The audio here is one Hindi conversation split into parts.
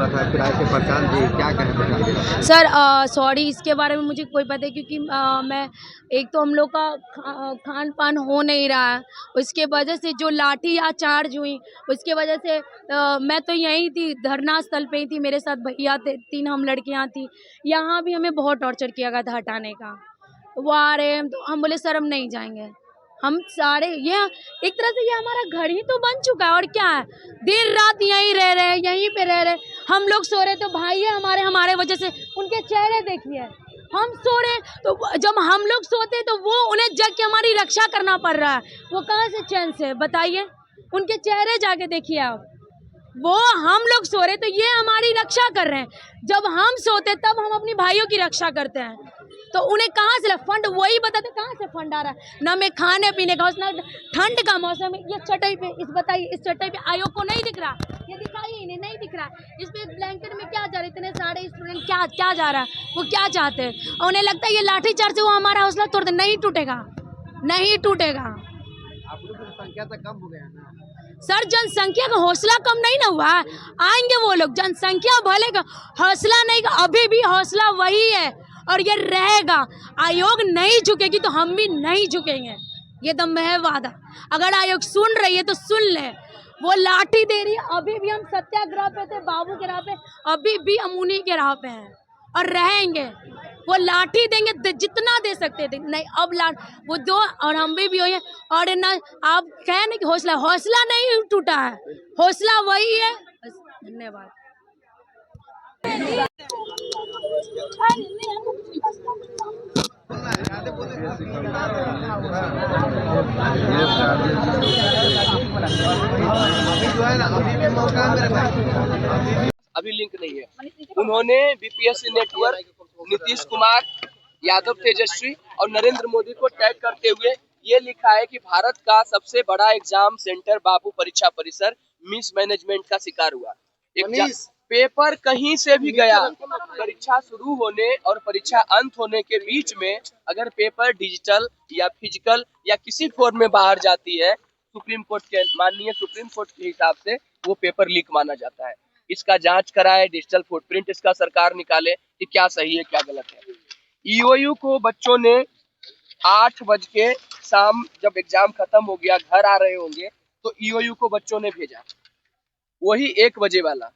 रहा था, फिर आए थे प्रशांत जी, क्या कहें प्रशांत जी? सर सॉरी, इसके बारे में मुझे कोई पता है क्योंकि मैं एक तो हम लोग का खान पान हो नहीं रहा है, उसके वजह से जो लाठी या चार्ज हुई उसके वजह से मैं तो यहीं थी, धरना स्थल पे ही थी, मेरे साथ भैया थे, 3 हम लड़कियां थी। यहाँ भी हमें बहुत टॉर्चर किया गया था हटाने का। वो आ रहे हैं तो हम बोले सर हम नहीं जाएंगे। हम सारे ये एक तरह से ये हमारा घर ही तो बन चुका है और क्या है, दिन रात यहीं रह रहे हैं, यहीं पे रह रहे हैं। हम लोग सो रहे तो भाई है हमारे हमारे वजह से उनके चेहरे देखिए, हम सो रहे तो जब हम लोग सोते तो वो उन्हें जग के हमारी रक्षा करना पड़ रहा है, वो कहाँ से चैन से बताइए, उनके चेहरे जाके देखिए आप। वो हम लोग सो रहे तो ये हमारी रक्षा कर रहे हैं, जब हम सोते तब हम अपनी भाइयों की रक्षा करते हैं। तो उन्हें कहाँ से फंड, वही बताते कहाँ से फंड आ रहा है, ना में खाने पीने का, ना ठंड का मौसम है। ये चटाई पे इस बताइए, इस चटाई पे आयोग को नहीं दिख रहा, ये दिखाइए इन्हें नहीं दिख रहा, इस पे ब्लैंकेट में क्या जा रहा है, इतने सारे स्टूडेंट क्या क्या जा रहा है, वो क्या चाहते हैं, और उन्हें लगता है ये लाठी चार्ज से वो हमारा हौसला तोड़ दे, नहीं टूटेगा, नहीं टूटेगा। आप लोग की संख्या तो कम हो गया है ना? सर जनसंख्या का हौसला कम नहीं ना हुआ, आएंगे वो लोग, जनसंख्या भले का हौसला नहीं का, अभी भी हौसला वही है और ये रहेगा। आयोग नहीं झुकेगी तो हम भी नहीं झुकेंगे, ये तो मैं वादा। अगर आयोग सुन रही है तो सुन ले, वो लाठी दे रही है, अभी भी हम सत्याग्रह पे थे, बाबू के राह पे, अभी भी हम उन्हीं के राह पे हैं और रहेंगे। वो लाठी देंगे जितना दे सकते थे, नहीं अब वो दो और हम भी हुए। और ना आप कहें ना कि हौसला, हौसला नहीं टूटा है, हौसला वही है बस। धन्यवाद। अभी लिंक नहीं है। उन्होंने बीपीएससी नेटवर्क, नीतीश कुमार, यादव तेजस्वी और नरेंद्र मोदी को टैग करते हुए ये लिखा है कि भारत का सबसे बड़ा एग्जाम सेंटर बाबू परीक्षा परिसर मिस मैनेजमेंट का शिकार हुआ। पेपर कहीं से भी गया, परीक्षा शुरू होने और परीक्षा अंत होने के बीच में अगर पेपर डिजिटल या फिजिकल या किसी फॉर्म में बाहर जाती है, सुप्रीम कोर्ट के माननीय सुप्रीम कोर्ट के हिसाब से वो पेपर लीक माना जाता है। इसका जांच कराए, डिजिटल फुटप्रिंट इसका सरकार निकाले कि क्या सही है क्या गलत है। ईओयू को बच्चों ने 8 बज के शाम जब एग्जाम खत्म हो गया, घर आ रहे होंगे, तो ईओयू को बच्चों ने भेजा, वही 1 बजे वाला,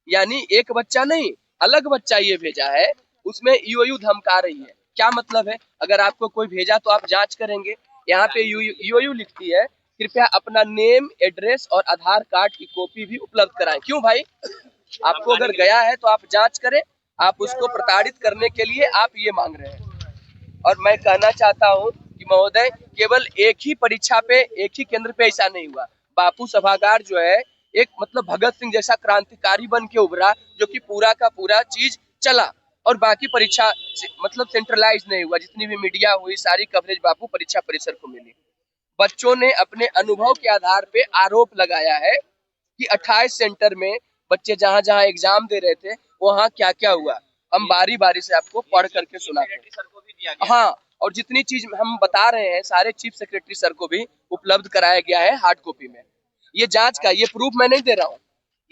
यानी एक बच्चा नहीं अलग बच्चा ये भेजा है, उसमें ईओयू धमका रही है। क्या मतलब है, अगर आपको कोई भेजा तो आप जांच करेंगे। यहाँ पे ईओयू लिखती है कृपया अपना नेम, एड्रेस और आधार कार्ड की कॉपी भी उपलब्ध कराएं। क्यों भाई, आपको अगर गया है तो आप जांच करें, आप उसको प्रताड़ित करने के लिए आप ये मांग रहे हैं। और मैं कहना चाहता हूँ कि महोदय, केवल एक ही परीक्षा पे, एक ही केंद्र पे ऐसा नहीं हुआ। बापू सभागार जो है एक मतलब भगत सिंह जैसा क्रांतिकारी बन के उभरा, जो कि पूरा का पूरा चीज चला, और बाकी परीक्षा मतलब सेंट्रलाइज नहीं हुआ। जितनी भी मीडिया हुई सारी कवरेज बापू परीक्षा परिसर को मिली। बच्चों ने अपने अनुभव के आधार पे आरोप लगाया है कि 28 सेंटर में बच्चे जहां जहां एग्जाम दे रहे थे वहां क्या क्या हुआ। हम बारी बारी से आपको पढ़ करके सुनाते हैं। हाँ, और जितनी चीज हम बता रहे हैं सारे चीफ सेक्रेटरी सर को भी उपलब्ध कराया गया है हार्ड कॉपी में। ये जांच का, ये प्रूफ मैं नहीं दे रहा हूँ,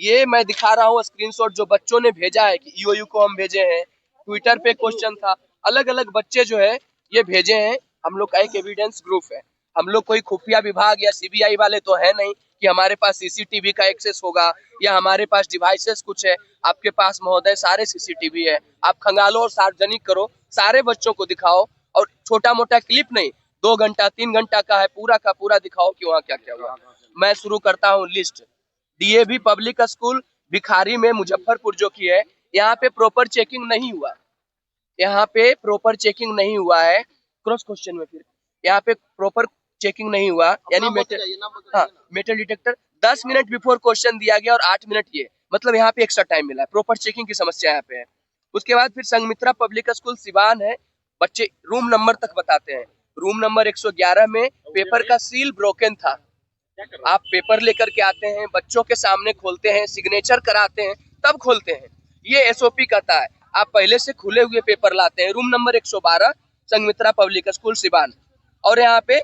ये मैं दिखा रहा हूँ स्क्रीनशॉट जो बच्चों ने भेजा है कि ईओयू को हम भेजे हैं। ट्विटर पे क्वेश्चन था, अलग अलग बच्चे जो है ये भेजे हैं। हम लोग का एक एविडेंस ग्रुप है, हम लोग कोई खुफिया विभाग या सीबीआई वाले तो है नहीं कि हमारे पास सीसीटीवी का एक्सेस होगा या हमारे पास डिवाइसेस कुछ है। आपके पास महोदय सारे सीसीटीवी है, आप खंगालो और सार्वजनिक करो, सारे बच्चों को दिखाओ, और छोटा मोटा क्लिप नहीं, 2 घंटा 3 घंटा का है, पूरा का पूरा दिखाओ कि वहाँ क्या क्या हुआ। मैं शुरू करता हूँ लिस्ट। डीएवी पब्लिक स्कूल भिखारी में मुजफ्फरपुर जो की है, यहाँ पे प्रॉपर चेकिंग नहीं हुआ, यहाँ पे प्रॉपर चेकिंग नहीं हुआ है। क्रॉस क्वेश्चन में फिर यहाँ पे प्रॉपर चेकिंग नहीं हुआ, यानी metal detector 10 minute before question दिया गया और 8 मिनट ये, मतलब यहाँ पे एक्स्ट्रा टाइम मिला है। प्रॉपर चेकिंग की समस्या यहाँ पे है। उसके बाद फिर संघमित्रा पब्लिक स्कूल सिवान है, बच्चे रूम नंबर तक बताते हैं। रूम नंबर 111 में पेपर का सील ब्रोकन था। आप पेपर लेकर के आते हैं, बच्चों के सामने खोलते हैं, सिग्नेचर कराते हैं, तब खोलते हैं। ये एसओपी कहता है आप पहले से खुले हुए पेपर लाते हैं। Room number 112 Sanghamitra public school Siwan. और यहाँ पे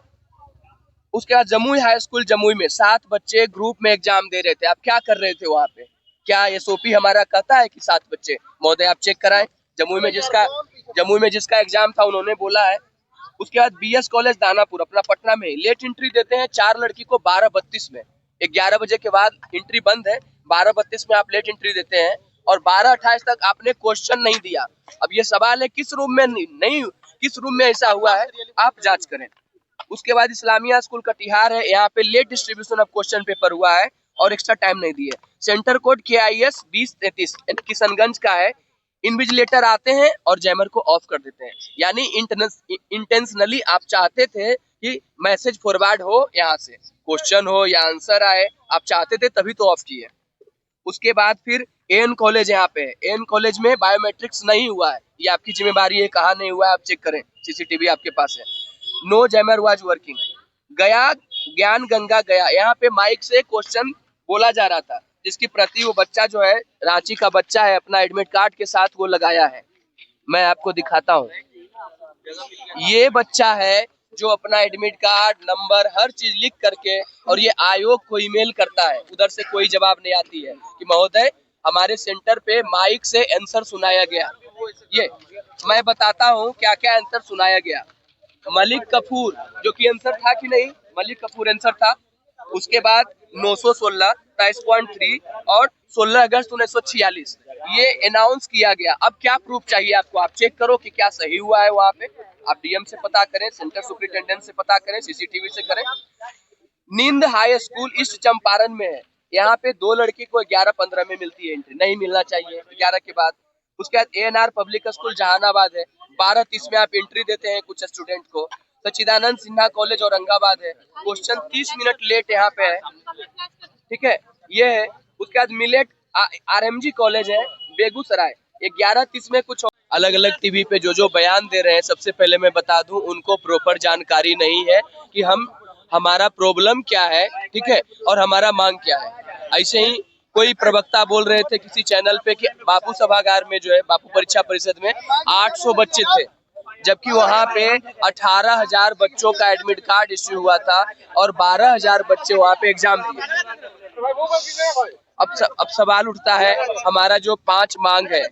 उसके बाद जमुई हाई स्कूल जमुई में 7 बच्चे ग्रुप में एग्जाम दे रहे थे। आप क्या कर रहे थे वहाँ पे, क्या एसओपी हमारा कहता है कि 7 बच्चे? महोदय आप चेक कराएं। जमुई में जिसका एग्जाम था उन्होंने बोला है। उसके बाद बीएस कॉलेज दानापुर अपना पटना में लेट एंट्री देते हैं 4 लड़की को 12:32 में। 11 बजे के बाद एंट्री बंद है, 12:32 में आप लेट एंट्री देते हैं और 12:28 तक आपने क्वेश्चन नहीं दिया। अब ये सवाल है किस रूम में नहीं किस रूम में ऐसा हुआ है, आप जांच करें। उसके बाद इस्लामिया स्कूल कटिहार है, यहाँ पे late distribution of question paper हुआ है और एक्स्ट्रा टाइम नहीं दिए। सेंटर कोड KIS 2033 किशनगंज का है। इन्विजिलेटर आते हैं और जैमर को ऑफ कर देते हैं, यानी इंटेंशनली आप चाहते थे कि मैसेज फॉरवर्ड हो, यहाँ से क्वेश्चन हो या आंसर आए, आप चाहते थे तभी तो ऑफ किए। उसके बाद फिर AN कॉलेज यहाँ पे है, AN कॉलेज में बायोमेट्रिक्स नहीं हुआ है, ये आपकी जिम्मेदारी है, कहाँ नहीं हुआ है आप चेक करें, CCTV आपके पास है। No jammer was working. Gaya Gyan Ganga गया, यहाँ पे माइक से क्वेश्चन बोला जा रहा था, जिसकी प्रति वो बच्चा जो है रांची का बच्चा है, अपना एडमिट कार्ड के साथ वो लगाया है। मैं आपको दिखाता हूँ, ये बच्चा है जो अपना एडमिट कार्ड नंबर हर चीज लिख करके और ये आयोग को ईमेल करता है। उधर से कोई जवाब नहीं आती है कि महोदय हमारे सेंटर पे माइक से आंसर सुनाया गया। ये मैं बताता हूँ क्या क्या आंसर सुनाया गया। मलिक कपूर जो कि आंसर था कि नहीं, मलिक कपूर आंसर था। उसके बाद 916 23.3 और 16 अगस्त 1946 ये अनाउंस किया गया। अब क्या प्रूफ चाहिए आपको, आप चेक करो कि क्या सही हुआ है वहाँ पे। आप DM से पता करें, सेंटर सुपरिटेंडेंट से पता करें, CCTV से करें। नींद हाई स्कूल ईस्ट चंपारण में है, यहाँ पे 2 लड़की को 11:15 में मिलती है एंट्री, नहीं मिलना चाहिए 11 के बाद। उसके बाद ANR पब्लिक स्कूल जहानाबाद है, 12:30 में आप एंट्री देते हैं कुछ स्टूडेंट को। सच्चिदानंद सिन्हा कॉलेज औरंगाबाद है, क्वेश्चन 30 मिनट लेट यहाँ पे है, ठीक है, ये है। उसके बाद मिलेट RMG कॉलेज है बेगूसराय, 11:30 में कुछ अलग अलग टीवी पे जो बयान दे रहे हैं, सबसे पहले मैं बता दूं उनको प्रॉपर जानकारी नहीं है कि हमारा प्रॉब्लम क्या है, ठीक है, और हमारा मांग क्या है। ऐसे ही कोई प्रवक्ता बोल रहे थे किसी चैनल पे कि बापू सभागार में जो है बापू परीक्षा परिषद में 800 बच्चे थे, जबकि वहाँ पे 18,000 बच्चों का एडमिट कार्ड इश्यू हुआ था और 12,000 बच्चे वहाँ पे एग्जाम दिए। अब सवाल उठता है, हमारा जो 5 मांग है,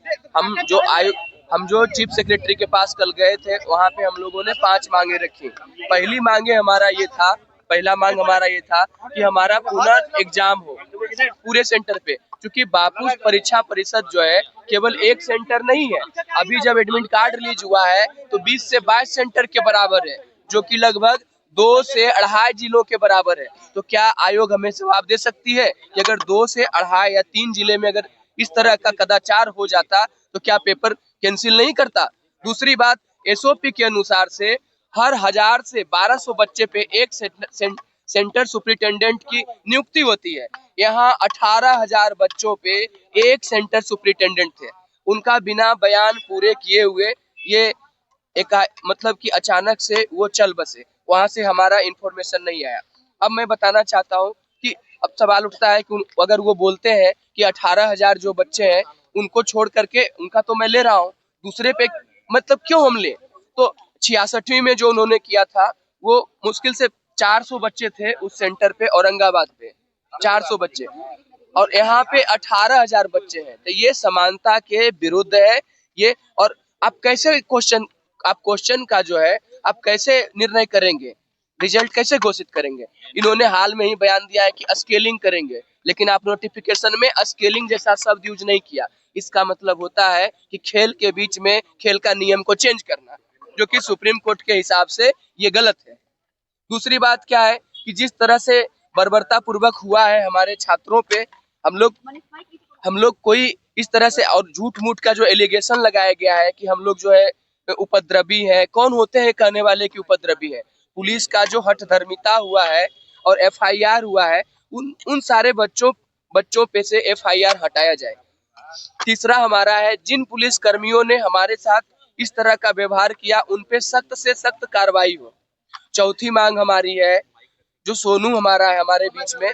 हम जो चीफ सेक्रेटरी के पास कल गए थे, वहाँ पे हम लोगों ने 5 मांगे रखी। पहला मांग हमारा ये था कि हमारा पुनः एग्जाम हो पूरे सेंटर पे, क्योंकि बापू परीक्षा परिषद जो है केवल एक सेंटर नहीं है। अभी जब एडमिट कार्ड रिलीज हुआ है तो 20 से 22 सेंटर के बराबर है, जो कि लगभग 2 से 2.5 जिलों के बराबर है। तो क्या आयोग हमें जवाब दे सकती है कि अगर 2 से 2.5 या 3 जिले में अगर इस तरह का कदाचार हो जाता तो क्या पेपर कैंसिल नहीं करता? दूसरी बात, SOP के अनुसार से हर 1000 से 1200 बच्चे पे एक सेंटर सुपरिटेंडेंट की नियुक्ति होती है। यहाँ 18,000 बच्चों पे एक सेंटर सुपरिटेंडेंट थे, उनका बिना बयान पूरे किए हुए ये एक मतलब कि अचानक से वो चल बसे, वहां से हमारा इंफॉर्मेशन नहीं आया। अब मैं बताना चाहता हूँ कि अब सवाल उठता है कि अगर वो बोलते हैं कि 18,000 जो बच्चे हैं उनको छोड़ करके उनका तो मैं ले रहा हूँ, दूसरे पे मतलब क्यों हम ले? तो 66वीं में जो उन्होंने किया था वो मुश्किल से 400 बच्चे थे उस सेंटर पे, औरंगाबाद पे 400 बच्चे, और यहाँ पे 18,000 बच्चे हैं। तो ये समानता के विरुद्ध है ये। और आप क्वेश्चन का जो है आप कैसे निर्णय करेंगे, रिजल्ट कैसे घोषित करेंगे? इन्होंने हाल में ही बयान दिया है कि स्केलिंग करेंगे, लेकिन आप नोटिफिकेशन में स्केलिंग जैसा शब्द यूज नहीं किया। इसका मतलब होता है कि खेल के बीच में खेल का नियम को चेंज करना, जो कि सुप्रीम कोर्ट के हिसाब से ये गलत है। दूसरी बात क्या है कि जिस तरह से बर्बरता पूर्वक हुआ है हमारे छात्रों पे, हम लोग कोई इस तरह से, और झूठ मूठ का जो एलिगेशन लगाया गया है कि हम लोग जो है उपद्रवी है, कौन होते हैं कहने वाले कि उपद्रवी है? पुलिस का जो हठधर्मिता हुआ है और FIR हुआ है, उन सारे बच्चों पे से FIR हटाया जाए। तीसरा हमारा है, जिन पुलिस कर्मियों ने हमारे साथ इस तरह का व्यवहार किया उन पे सख्त से सख्त कार्रवाई हो। चौथी मांग हमारी है, जो सोनू हमारा है हमारे बीच में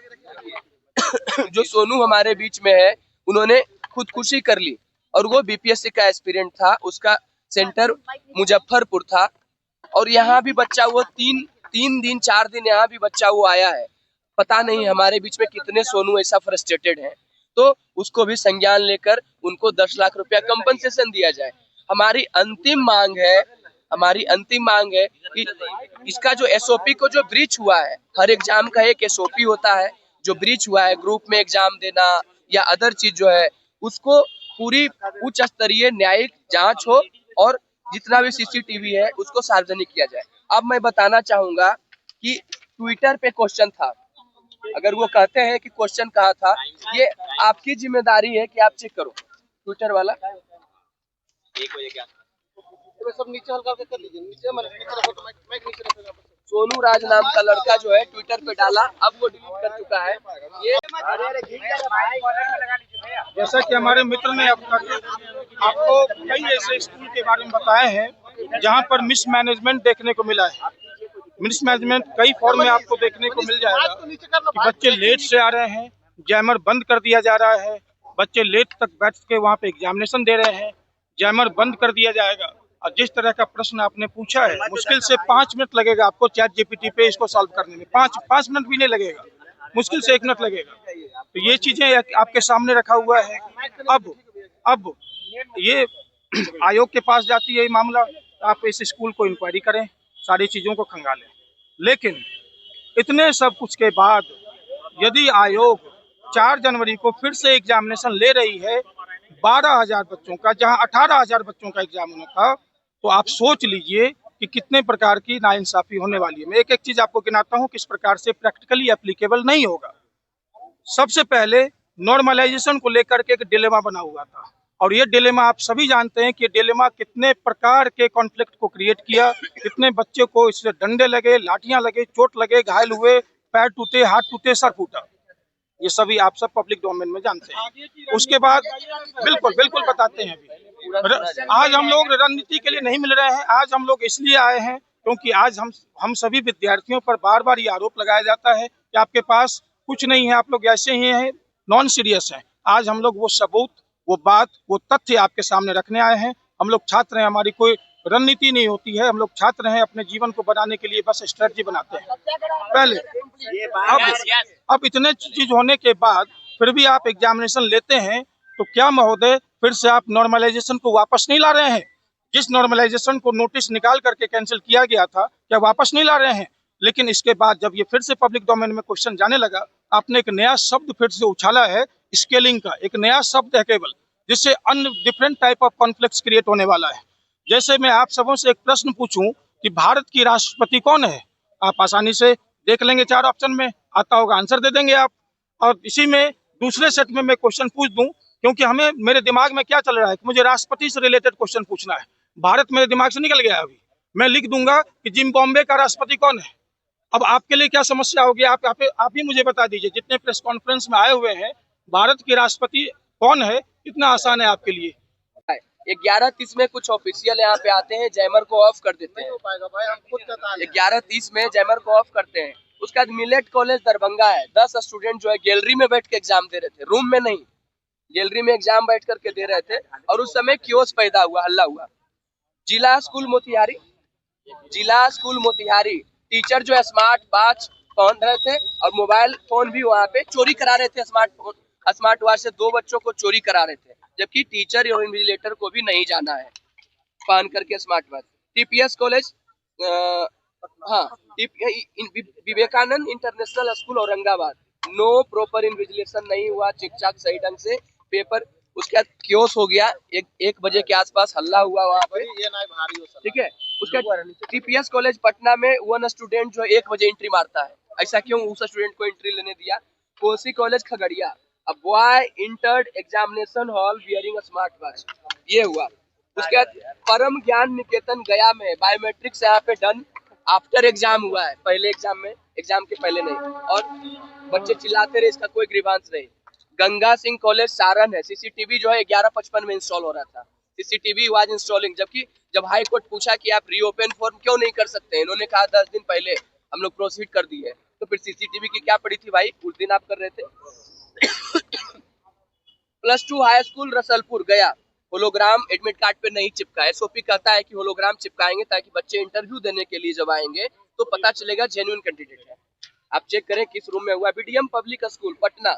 जो सोनू हमारे बीच में है, उन्होंने खुदकुशी कर ली और वो BPSC का एस्पिरेंट था, उसका सेंटर मुजफ्फरपुर था, और यहाँ भी बच्चा वो 4 दिन यहाँ भी बच्चा वो आया है। पता नहीं हमारे बीच में कितने सोनू ऐसा फ्रस्ट्रेटेड है तो उसको भी संज्ञान लेकर उनको 10 लाख रुपया कंपनसेशन दिया जाए। हमारी अंतिम मांग है कि इसका जो एसओपी को जो ब्रीच हुआ है, हर एग्जाम का एक एसओपी होता है, जो ब्रीच हुआ है ग्रुप में एग्जाम देना या अदर चीज जो है, उसको पूरी उच्च स्तरीय न्यायिक जांच हो और जितना भी सीसीटीवी है उसको सार्वजनिक किया जाए। अब मैं बताना चाहूंगा कि ट्विटर पे क्वेश्चन था, अगर वो कहते हैं कि क्वेश्चन कहा था, ये आपकी जिम्मेदारी है कि आप चेक करो ट्विटर वाला। सब नीचे हल्का कर लीजिए, नीचे रखो, तो माइक नीचे रखो। सोनू राज नाम का लड़का जो है ट्विटर पे डाला, अब वो डिलीट कर चुका है। ये जैसा कि हमारे मित्र ने अब तक आपको कई ऐसे स्कूल के बारे में बताए हैं जहां पर मिसमैनेजमेंट देखने को मिला है। मिसमैनेजमेंट कई फॉर्म में आपको देखने को मिल जाएगा कि बच्चे लेट से आ रहे हैं, जैमर बंद कर दिया जा रहा है, बच्चे लेट तक बैठ के वहां पे एग्जामिनेशन दे रहे हैं, जैमर बंद कर दिया जाएगा। और जिस तरह का प्रश्न आपने पूछा है, मुश्किल से 5 मिनट लगेगा आपको चैट जीपीटी पे इसको सॉल्व करने में, 5 मिनट भी नहीं लगेगा, मुश्किल से 1 मिनट लगेगा। तो ये चीजें आपके सामने रखा हुआ है। अब ये आयोग के पास जाती है ये मामला, आप इस स्कूल को इंक्वायरी करें, सारी चीजों को खंगालें। लेकिन इतने सब कुछ के बाद यदि आयोग 4 जनवरी को फिर से एग्जामिनेशन ले रही है 12,000 बच्चों का, जहां 18,000 बच्चों का एग्जाम होना था, तो आप सोच लीजिए कि कितने प्रकार की नाइंसाफी होने वाली है। मैं एक एक चीज आपको गिनाता हूं किस प्रकार से प्रैक्टिकली एप्लीकेबल नहीं होगा। सबसे पहले नॉर्मलाइजेशन को लेकर के एक डिलेमा बना हुआ था, और ये डिलेमा आप सभी जानते हैं कि डिलेमा कितने प्रकार के कॉन्फ्लिक्ट को क्रिएट किया, कितने बच्चे को इससे डंडे लगे, लाठियां लगे, चोट लगे, घायल हुए, पैर टूटे, हाथ टूटे, सर फूटा। ये सभी आप सब पब्लिक डोमेन में जानते हैं। उसके बाद बिल्कुल बताते हैं। अभी आज हम लोग रणनीति के लिए नहीं मिल रहे हैं, आज हम लोग इसलिए आए हैं क्योंकि आज हम सभी विद्यार्थियों पर बार बार ये आरोप लगाया जाता है कि आपके पास कुछ नहीं है, आप लोग ऐसे ही हैं, नॉन सीरियस हैं। आज हम लोग वो सबूत, वो बात, वो तथ्य आपके सामने रखने आए हैं। हम लोग छात्र हैं, हमारी कोई रणनीति नहीं होती है, हम लोग छात्र हैं, अपने जीवन को बनाने के लिए बस स्ट्रेटजी बनाते हैं पहले। अब इतने चीज होने के बाद फिर भी आप एग्जामिनेशन लेते हैं, तो क्या महोदय फिर से आप नॉर्मलाइजेशन को वापस नहीं ला रहे हैं? जिस नॉर्मलाइजेशन को नोटिस निकाल करके कैंसिल किया गया था, क्या वापस नहीं ला रहे हैं? लेकिन इसके बाद जब ये फिर से पब्लिक डोमेन में क्वेश्चन जाने लगा, आपने एक नया शब्द फिर से उछाला है, स्केलिंग का एक नया शब्द है केवल, जिससे अन्य different type of conflicts create होने वाला है। जैसे मैं आप सबों से एक प्रश्न पूछूं कि भारत की राष्ट्रपति कौन है, आप आसानी से देख लेंगे, 4 ऑप्शन में आता होगा, आंसर दे देंगे आप। और इसी में दूसरे सेट में मैं क्वेश्चन पूछ दूं, क्योंकि हमें मेरे दिमाग में क्या चल रहा है कि मुझे राष्ट्रपति से रिलेटेड क्वेश्चन पूछना है, भारत मेरे दिमाग से निकल गया है। अभी मैं लिख दूंगा कि जिम्बाब्वे का राष्ट्रपति कौन है। अब आपके लिए क्या समस्या होगी, आप ही मुझे बता दीजिए, जितने प्रेस कॉन्फ्रेंस में आए हुए हैं, भारत की राष्ट्रपति कौन है, कितना आसान है आपके लिए। 11:30 में कुछ ऑफिशियल यहाँ पे आते हैं, जैमर को ऑफ कर देते हैं। 11:30 में जैमर को ऑफ करते हैं। उसके बाद मिलेट कॉलेज दरभंगा है, 10 स्टूडेंट जो है गैलरी में बैठ के एग्जाम दे रहे थे, रूम में नहीं, गैलरी में एग्जाम बैठ करके दे रहे थे, और उस समय क्योस पैदा हुआ, हल्ला हुआ। जिला स्कूल मोतिहारी टीचर जो है स्मार्ट वॉच पहन रहे थे और मोबाइल फोन भी वहाँ पे चोरी करा रहे थे। स्मार्ट वॉच से 2 बच्चों को चोरी करा रहे थे, जबकि टीचर और इन्विजिलेटर को भी नहीं जाना है पहन करके smart watch. TPS college, Vivekananda international school Aurangabad, no proper invigilation नहीं हुआ, चिक चाक सही ढंग से पेपर। उसके बाद क्योस हो गया, 1 बजे के आसपास हल्ला हुआ वहाँ पे, ठीक है। उसके बाद टीपीएस कॉलेज पटना में 1 स्टूडेंट जो 1 बजे एंट्री मारता है, ऐसा क्यों उस स्टूडेंट को एंट्री लेने दिया। Kosi college Khagaria, a boy entered examination hall wearing a smart watch, ये हुआ। उसके बाद परम ज्ञान निकेतन गया में बायोमेट्रिक्स यहाँ पे डन आफ्टर एग्जाम हुआ है, पहले एग्जाम में, एग्जाम के पहले नहीं, और बच्चे चिल्लाते रहे, इसका कोई ग्रीवांस नहीं। गंगा सिंह कॉलेज सारण है, सीसीटीवी जो है 11:55 में इंस्टॉल हो रहा था, सीसीटीवी वाज इंस्टॉलिंग, जबकि जब हाई कोर्ट पूछा कि आप रीओपन फॉर्म क्यों नहीं कर सकते, इन्होंने कहा 10 दिन पहले हम लोग प्रोसीड कर दिए, तो फिर सीसीटीवी की क्या पड़ी थी भाई, उस दिन आप कर रहे थे। +2 हाई स्कूल रसलपुर गया, होलोग्राम एडमिट कार्ड पे नहीं चिपका। एसओपी कहता है कि होलोग्राम चिपकाएंगे ताकि बच्चे इंटरव्यू देने के लिए जब आएंगे तो पता चलेगा जेन्युइन कैंडिडेट है। आप चेक करें किस रूम में हुआ। BDM public school Patna,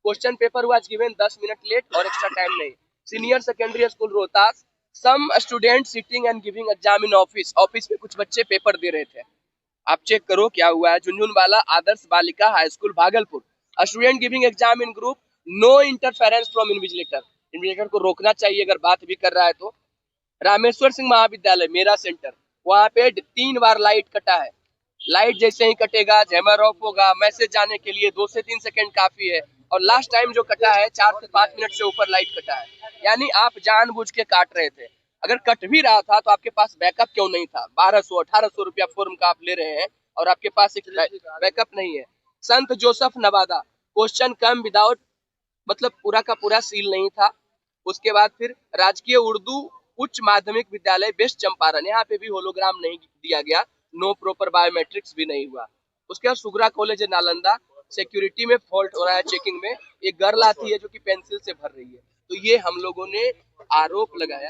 question paper was given 10 minute late और एक्स्ट्रा टाइम नहीं। Senior secondary school Rohtas, some student sitting and giving exam in office. Office में कुछ बच्चे पेपर दे रहे थे, आप चेक करो क्या हुआ है। Jhunjhunwala Adarsh Balika high school Bhagalpur, student giving exam in group, no interference from invigilator. Invigilator को रोकना चाहिए अगर बात भी कर रहा है तो। रामेश्वर सिंह महाविद्यालय मेरा सेंटर, वहां पे 3 बार लाइट कटा है। लाइट जैसे ही कटेगा जैमर ऑफ होगा, मैसेज जाने के लिए 2 से 3 सेकंड काफी है। और लास्ट टाइम जो कटा है 4 से 5 मिनट से ऊपर लाइट कटा है, यानी आप जानबूझ के काट रहे थे। अगर कट भी रहा था तो आपके पास बैकअप क्यों नहीं था? 1200-1800 रुपया फॉर्म का आप ले रहे हैं और आपके पास एक बैकअप नहीं है। संत जोसेफ नवादा, क्वेश्चन कम विदाउट, मतलब पूरा का पूरा सील नहीं था। उसके बाद फिर राजकीय उर्दू उच्च माध्यमिक विद्यालय वेस्ट चंपारण, यहाँ पे भी होलोग्राम नहीं दिया गया, नो प्रॉपर बायोमेट्रिक्स भी नहीं हुआ। उसके बाद सुगरा कॉलेज नालंदा, सिक्योरिटी में फॉल्ट हो रहा है चेकिंग में। एक गर्ल आती है जो कि पेंसिल से भर रही है। तो ये हम लोगों ने आरोप लगाया